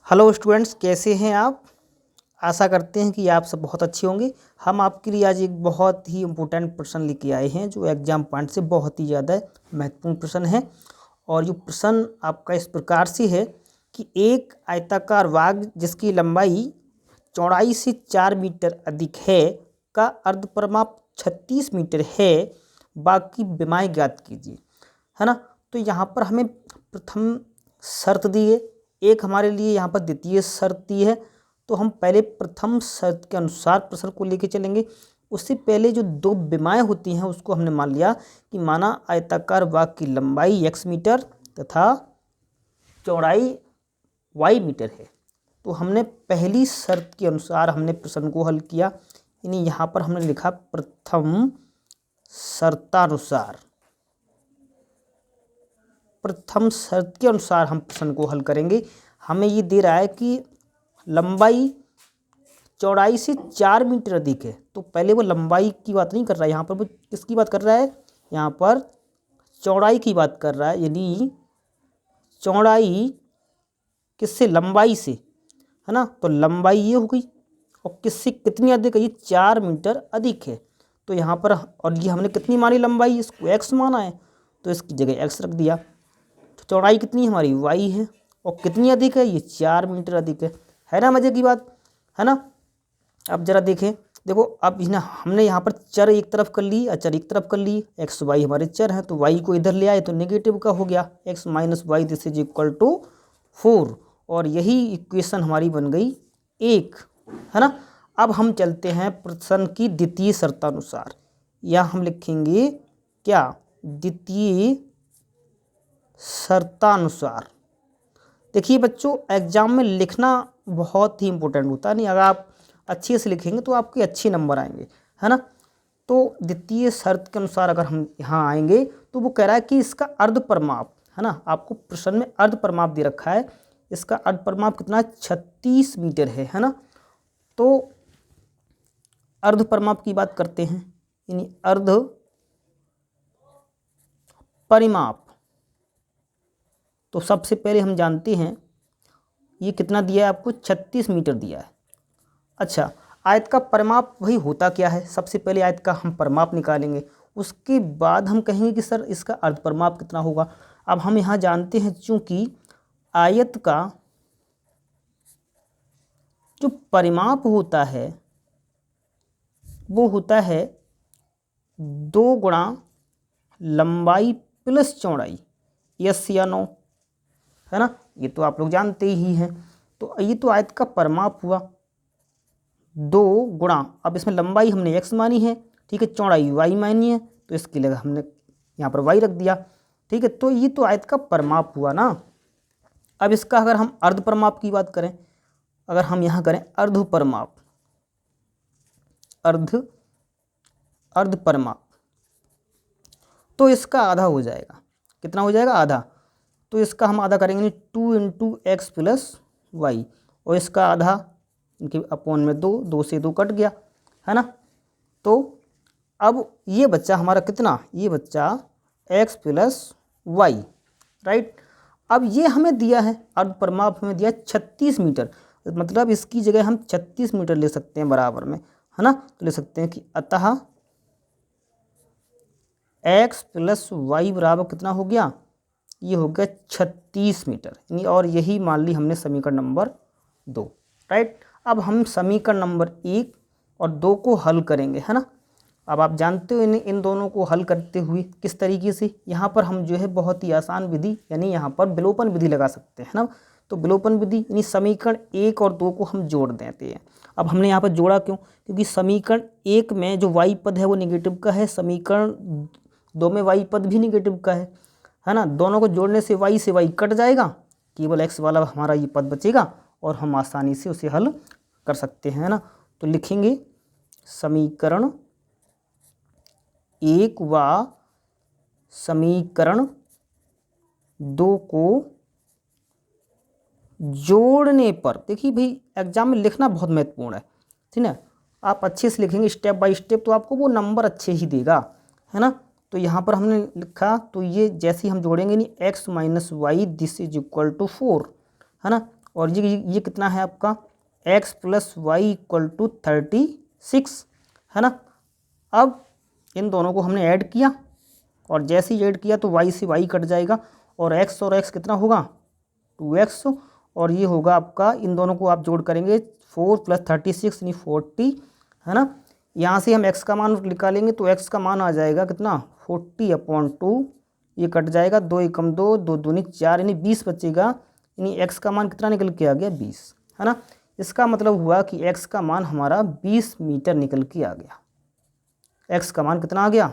Hello students, कैसे हैं आप। आशा करते हैं कि आप सब बहुत अच्छे होंगे। हम आपके लिए आज एक बहुत ही इम्पोर्टेंट प्रश्न लेके आए हैं जो एग्जाम पॉइंट से बहुत ही ज़्यादा महत्वपूर्ण प्रश्न है। और ये प्रश्न आपका इस प्रकार से है कि एक आयताकार वाग जिसकी लंबाई चौड़ाई से 4 मीटर अधिक है का अर्धपरिमाप 36 मीटर है, बाकी विमाएं ज्ञात कीजिए, है ना। तो यहाँ पर हमें प्रथम शर्त दी है, एक हमारे लिए यहाँ पर द्वितीय शर्त दी है। तो हम पहले प्रथम शर्त के अनुसार प्रश्न को लेके चलेंगे। उससे पहले जो दो विमाएं होती हैं उसको हमने मान लिया कि माना आयताकार वाग की लंबाई x मीटर तथा चौड़ाई y मीटर है। तो हमने पहली शर्त के अनुसार हमने प्रश्न को हल किया, यानी यहाँ पर हमने लिखा प्रथम शर्तानुसार। प्रथम शर्त के अनुसार हम प्रश्न को हल करेंगे। हमें ये दे रहा है कि लंबाई चौड़ाई से 4 मीटर अधिक है। तो पहले वो लंबाई की बात नहीं कर रहा है, यहाँ पर वो किसकी बात कर रहा है, यहाँ पर चौड़ाई की बात कर रहा है। यानी चौड़ाई किससे, लंबाई से, है ना। तो लंबाई ये हो गई और किससे कितनी अधिक है, ये 4 मीटर अधिक है। तो यहाँ पर और ये हमने कितनी मानी लंबाई, इसको x माना है तो इसकी जगह x रख दिया। तो चौड़ाई कितनी हमारी y है और कितनी अधिक है, ये 4 मीटर अधिक है ना। मज़े की बात है ना। अब जरा देखें, देखो अब हमने यहाँ पर चर एक तरफ कर ली, अचर एक तरफ कर ली। एक्स वाई हमारे चर हैं तो y को इधर ले आए तो नेगेटिव का हो गया, x minus y this is equal to 4। और यही इक्वेशन हमारी बन गई 1, है ना। अब हम चलते हैं प्रश्न की द्वितीय शर्तानुसार। यहाँ हम लिखेंगे क्या, द्वितीय शर्तानुसार। देखिए बच्चों, एग्जाम में लिखना बहुत ही इंपॉर्टेंट होता है, नहीं अगर आप अच्छे से लिखेंगे तो आपके अच्छे नंबर आएंगे, है ना। तो द्वितीय शर्त के अनुसार अगर हम यहाँ आएंगे तो वो कह रहा है कि इसका अर्धपरिमाप, है ना, आपको प्रश्न में अर्धपरिमाप दे रखा है। इसका अर्धपरिमाप कितना, 36 मीटर है ना। तो अर्धपरिमाप की बात करते हैं, यानी अर्ध परिमाप। तो सबसे पहले हम जानते हैं ये कितना दिया है आपको, 36 मीटर दिया है। अच्छा, आयत का परिमाप वही होता क्या है, सबसे पहले आयत का हम परिमाप निकालेंगे, उसके बाद हम कहेंगे कि सर इसका अर्धपरिमाप कितना होगा। अब हम यहाँ जानते हैं चूंकि आयत का जो परिमाप होता है वो होता है 2 गुणा लंबाई प्लस चौड़ाई, यस या नो, है ना। ये तो आप लोग जानते ही हैं। तो ये तो आयत का परिमाप हुआ 2 गुणा, अब इसमें लंबाई हमने x मानी है, ठीक है, चौड़ाई y मानी है, तो इसके लिए हमने यहाँ पर y रख दिया, ठीक है। तो ये तो आयत का परिमाप हुआ ना। अब इसका अगर हम अर्धपरिमाप की बात करें, अगर हम यहाँ करें अर्धपरिमाप, अर्धपरिमाप, तो इसका आधा हो जाएगा। कितना हो जाएगा, आधा। तो इसका हम आधा करेंगे 2 इंटू एक्स प्लस वाई, और इसका आधा इनके अपॉन में 2 से 2 कट गया, है ना। तो अब ये बच्चा हमारा कितना, ये बच्चा x प्लस वाई, राइट। अब ये हमें दिया है अर्धपरिमाप, हमें दिया 36 मीटर, मतलब इसकी जगह हम 36 मीटर ले सकते हैं बराबर में, है ना। तो ले सकते हैं कि अतः x प्लस वाई बराबर कितना हो गया, ये हो गया 36 मीटर, यानी और यही मान ली हमने समीकरण नंबर 2, राइट। अब हम समीकरण नंबर 1 और 2 को हल करेंगे, है ना। अब आप जानते हो इन दोनों को हल करते हुए किस तरीके से, यहाँ पर हम जो है बहुत ही आसान विधि, यानी यहाँ पर विलोपन विधि लगा सकते हैं ना। तो विलोपन विधि यानी समीकरण 1 और 2 को हम जोड़ देते हैं। अब हमने यहाँ पर जोड़ा क्यों, क्योंकि समीकरण 1 में जो y पद है वो निगेटिव का है, समीकरण 2 में y पद भी निगेटिव का है ना। दोनों को जोड़ने से y कट जाएगा, केवल x वाला हमारा ये पद बचेगा और हम आसानी से उसे हल कर सकते हैं, है ना। तो लिखेंगे समीकरण 1 व समीकरण 2 को जोड़ने पर, देखिए भाई एग्जाम में लिखना बहुत महत्वपूर्ण है, ठीक है। आप अच्छे से लिखेंगे स्टेप बाय स्टेप तो आपको वो नंबर अच्छे ही देगा, है ना। तो यहाँ पर हमने लिखा, तो ये जैसे ही हम जोड़ेंगे नहीं, x minus y this is equal to 4, है ना। और ये कितना है आपका x plus y equal to 36 है ना। अब इन दोनों को हमने ऐड किया और जैसे ही ऐड किया तो y से y कट जाएगा और x कितना होगा 2x और ये होगा आपका, इन दोनों को आप जोड़ करेंगे 4 प्लस 36 यानी 40 है ना। यहाँ से हम x का मान निकालेंगे तो x का मान आ जाएगा कितना 40/2, ये कट जाएगा 2 एकम 2, 2 दूनी 4 यानी 20 बचेगा, यानी x का मान कितना निकल के आ गया 20 है ना। इसका मतलब हुआ कि x का मान हमारा 20 मीटर निकल के आ गया। x का मान कितना आ गया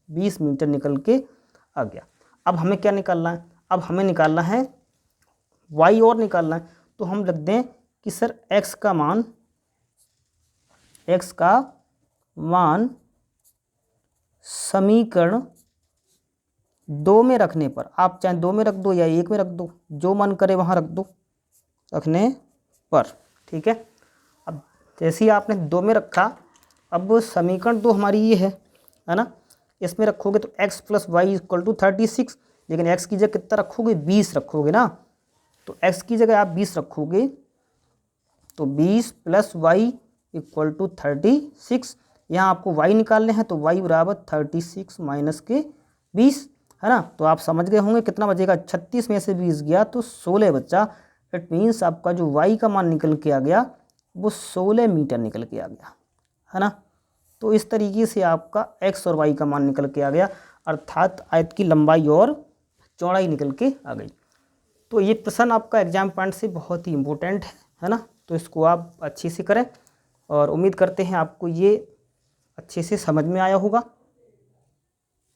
20 मीटर निकल के आ गया। अब हमें क्या निकालना है, अब हमें निकालना है y और निकालना है। तो हम रख दें कि सर x का मान समीकरण 2 में रखने पर, आप चाहे 2 में रख दो या 1 में रख दो, जो मन करे वहाँ रख दो रखने पर, ठीक है। अब जैसे ही आपने 2 में रखा, अब समीकरण 2 हमारी ये है ना, इसमें रखोगे तो x plus y equal to 36, लेकिन x की जगह कितना रखोगे 20 रखोगे ना, तो x की जगह आप 20 रखोगे तो 20 प्लस वाई इक्वल टू 36, यहाँ आपको y निकालने हैं तो y बराबर 36 माइनस के 20 है ना। तो आप समझ गए होंगे कितना बचेगा, 36 में से 20 गया तो 16 बचा। इट मीन्स आपका जो y का मान निकल के आ गया वो 16 मीटर निकल के आ गया है ना। तो इस तरीके से आपका x और y का मान निकल के आ गया, अर्थात आयत की लंबाई और चौड़ाई निकल के आ गई। तो ये प्रश्न आपका एग्जाम पॉइंट से बहुत ही इम्पोर्टेंट है ना, तो इसको आप अच्छे से करें और उम्मीद करते हैं आपको ये अच्छे से समझ में आया होगा।